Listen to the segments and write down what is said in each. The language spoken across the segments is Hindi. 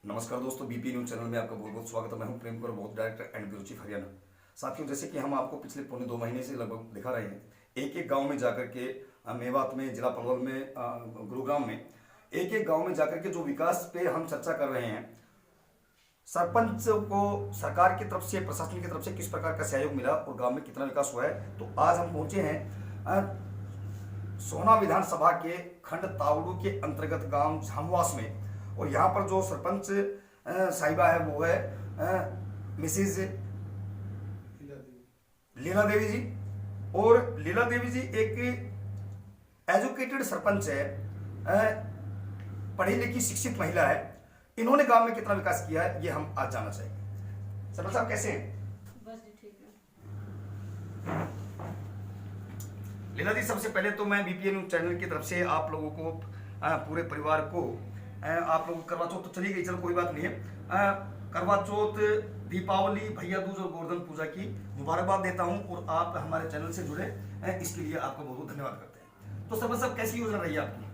नमस्कार दोस्तों, बीपी न्यूज चैनल में आपका बहुत बहुत स्वागत है। मैं हूं प्रेम कुमार, बहुत director and bureau chief Haryana. साथियों, जैसे कि हम आपको पिछले पौने 2 महीने से लगभग दिखा रहे हैं, एक एक गांव में जाकर के मेवात में, जिला पलवल में, गुरुग्राम में, एक एक गांव में जाकर के जो विकास पे हम चर्चा कर रहे हैं, सरपंच को सरकार की तरफ से, प्रशासन की तरफ से किस प्रकार का सहयोग मिला और गांव में कितना विकास हुआ है। तो आज हम पहुंचे हैं सोहना विधानसभा के खंड तावड़ू के अंतर्गत गांव झामवास में, और यहाँ पर जो सरपंच साहिबा है वो है मिसेज लीला देवी जी। और लीला देवी जी एक एजुकेटेड सरपंच है, पढ़ी लिखी शिक्षित महिला है। इन्होंने गांव में कितना विकास किया है ये हम आज जानना चाहेंगे। सरपंच साहब कैसे हैं? बस जी ठीक है। लीला जी, सबसे पहले तो मैं बीपीएन चैनल की तरफ से आप लोगों को, पूरे परिवार को, आप लोग करवा चौथ तो चली गई, चलो कोई बात नहीं है, करवा चौथ, दीपावली, भैया दूज और गोवर्धन पूजा की मुबारकबाद देता हूं। और आप हमारे चैनल से जुड़े इसके लिए आपको बहुत बहुत धन्यवाद करते हैं। तो सरपंच साहब, कैसी योजना रही आपकी?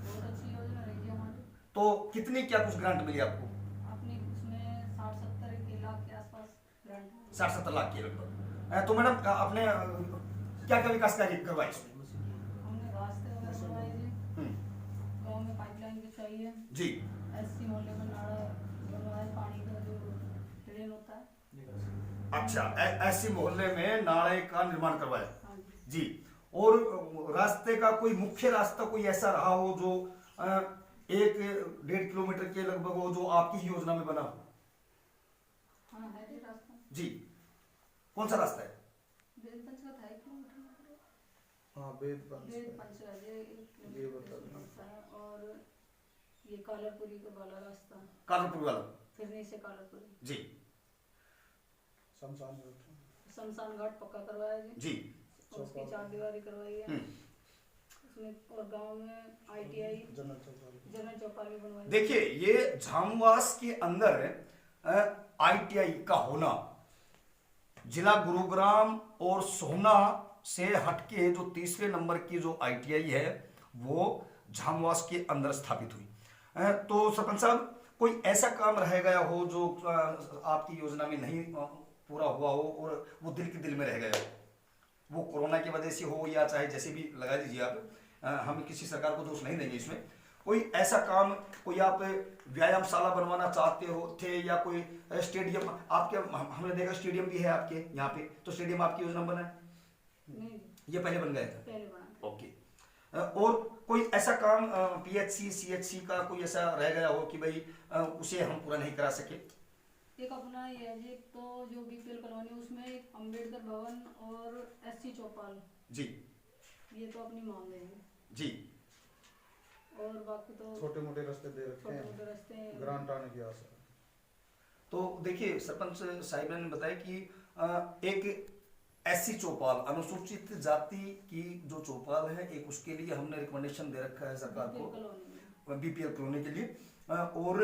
बहुत अच्छी योजना रही है हमारी। तो कितनी क्या कुछ ग्रांट मिली आपको? आपने उसमें 60-70 लाख के आसपास ग्रांट 60-70 लाख के लगभग। तो मैडम, आपने क्या क्या विकास कार्य करवाए इसमें? हमने रास्ते वगैरह बनवाए थे, गांव में पाइपलाइन बिछाई है जी एससी मोहल्ले में, नाला बनवाया, पानी का जो ड्रेन होता है। अच्छा, ऐसी मोहल्ले में नाले का निर्माण करवाया हाँ जी। जी। और रास्ते का कोई मुख्य रास्ता कोई ऐसा रहा हो जो 1-1.5 किलोमीटर के लगभग हो, जो आपकी ही योजना में बना हो? हाँ है जी रास्ता। जी, कौन सा रास्ता है? वेद पंच का था 1 किलोमीटर। हाँ, वेद पंच वेद पंच का है ये बता दो। पड़ता है। और ये कालरपुरी का वाला रास्ता, कानपुर वाला। फिरनी से कालरपुरी। जी शमशान घाट पक्का करवाया जी। जी। और उसकी 4 दीवारी करवाई है उसमें। और गांव में आईटीआई जनरल चौपाली बनवाई। देखिए, ये झामवास के अंदर आईटीआई का होना, जिला गुरुग्राम और सोहना से हटके जो तीसरे नंबर की जो आईटीआई है वो झामवास के अंदर स्थापित हुई। तो सरपंच साहब, कोई ऐसा काम रह गया हो जो आपकी योजना में नहीं पूरा हुआ हो और वो दिल के दिल में रह गया हो, वो कोरोना की वजह से हो या चाहे जैसे भी लगा लीजिए आप, हम किसी सरकार को दोष नहीं देंगे इसमें। कोई ऐसा काम, कोई आप व्यायामशाला बनवाना चाहते हो थे, या कोई स्टेडियम आपके, हमने देखा स्टेडियम भी है आपके यहाँ पे, तो स्टेडियम आपकी योजना में बना है? नहीं, ये पहले बन गया था? पहले बना। ओके। और कोई ऐसा काम पीएचसी सीएचसी का कोई ऐसा रह गया हो कि भाई उसे हम पूरा नहीं करा सके? एक अपना ये है जी, तो जो बीपीएल कॉलोनी उसमें एक अम्बेडकर भवन और एससी चौपाल जी ये तो अपनी मांग है जी। और बाकी तो छोटे मोटे रास्ते दे रखे छोटे मोटे हैं, रास्ते हैं। ग्रांट आने की आशा है। तो देखिए, सरपंच साहिब ने बताया कि एक एससी चौपाल, अनुसूचित जाति की जो चौपाल है, एक उसके लिए हमने रिकमेंडेशन दे रखा है सरकार बीपीएल को, कॉलोनी में। बीपीएल कॉलोनी के लिए। और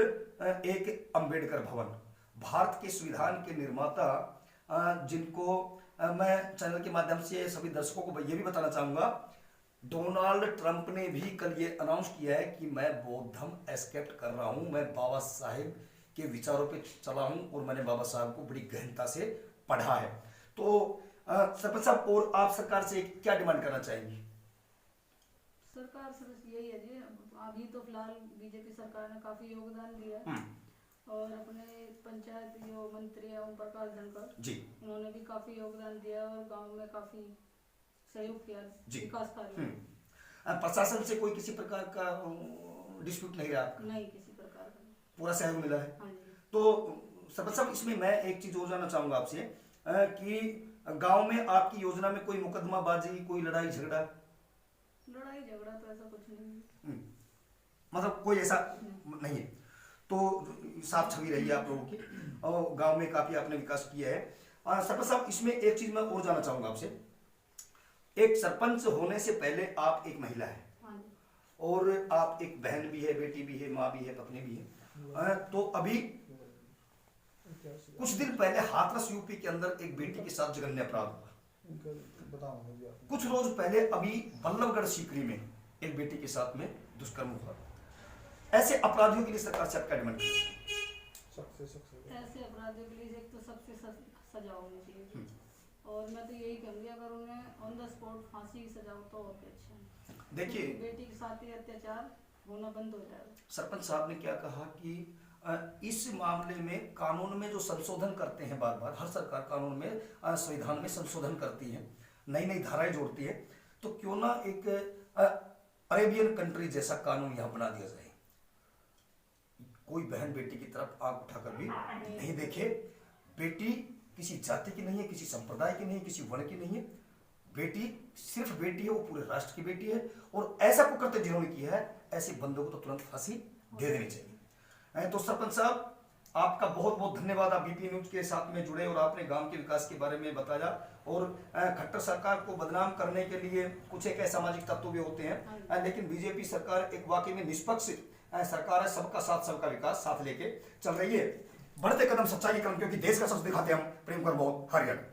एक अंबेडकर भवन, भारत के संविधान के निर्माता, जिनको मैं चैनल के माध्यम से सभी दर्शकों को ये भी बताना चाहूंगा, डोनाल्ड ट्रंप ने भी कल ये अनाउंस किया है कि मैं बौद्धम एस्केप्ट कर रहा हूं, मैं बाबा साहेब के विचारों पे चला हूं और मैंने बाबा साहब को बड़ी गहनता से पढ़ा है। तो सरपंच साहब, और आप सरकार से क्या डिमांड करना चाहेंगी? सरकार से बस यही है जी, अभी तो फिलहाल बीजेपी सरकार ने काफी योगदान दिया है। और अपने पंचायत जो मंत्री है ओम प्रकाश धनखड़ जी, उन्होंने भी काफी योगदान दिया और गांव में काफी सहयोग किया विकास कार्य में। प्रशासन से कोई किसी प्रकार का डिस्प्यूट नहीं रहा आपका? नहीं, किसी प्रकार का। पूरा सहयोग मिला है? हाँ जी। तो सरपंच साहब, इसमें मैं एक चीज और जानना चाहूंगा आपसे, कि गांव में आपकी योजना में कोई मुकदमाबाजी, कोई लड़ाई झगड़ा? लड़ाई झगड़ा तो ऐसा कुछ नहीं है। मतलब कोई ऐसा नहीं है? तो साफ छवि रही है आप लोगों की, और गांव में काफी आपने विकास किया है। सरपंच साहब, इसमें एक चीज मैं और जानना चाहूंगा आपसे, एक सरपंच होने से पहले आप एक महिला है, हाँ जी। और आप एक बहन भी है, बेटी भी है, माँ भी है, पत्नी भी है। तो अभी कुछ दिन पहले हाथरस यूपी के अंदर एक बेटी के साथ जघन्य अपराध हुआ। कुछ रोज पहले अभी बल्लभगढ़ सीकरी में एक बेटी के साथ में दुष्कर्म हुआ। ऐसे अपराधियों के लिए सरकार से आप क्या डिमांड करें? सख्त से सख्त सजा। ऐसे अपराधियों के लिए एक तो सबसे सजा होनी चाहिए। और मैं तो यही कहूँगी अगर उन्हें ऑन द स्पॉट फांसी की सजा हो तो और भी अच्छा है। देखिए बेटी के साथ ही अत्याचार होना बंद हो जाएगा। सरपंच साहब ने क्या कहा कि इस मामले में कानून में जो संशोधन करते हैं, बार बार हर सरकार कानून में संविधान में संशोधन करती है, नई नई धाराएं जोड़ती है, तो क्यों ना एक अरेबियन कंट्री जैसा कानून यहाँ बना दिया जाए। कोई बहन बेटी की तरफ आंख उठाकर भी नहीं देखे। बेटी किसी जाति की नहीं है, किसी संप्रदाय की नहीं है, किसी वर्ण की नहीं है। बेटी सिर्फ बेटी है, वो पूरे राष्ट्र की बेटी है। और ऐसा कुकृत्य जिन्होंने किया है, ऐसे बंदों को तो तुरंत फांसी दे देनी चाहिए। तो सरपंच साहब आपका बहुत बहुत धन्यवाद। आप बीपी न्यूज के साथ में जुड़े और आपने गांव के विकास के बारे में बताया। और खट्टर सरकार को बदनाम करने के लिए कुछ एक असामाजिक तत्व भी होते हैं, लेकिन बीजेपी सरकार एक वाकई में निष्पक्ष सरकार है। सबका साथ सबका विकास साथ लेके चल रही है। बढ़ते कदम सच्चाई के कदम, क्योंकि देश का सच दिखाते हम। प्रेम कर बहुत हरियर।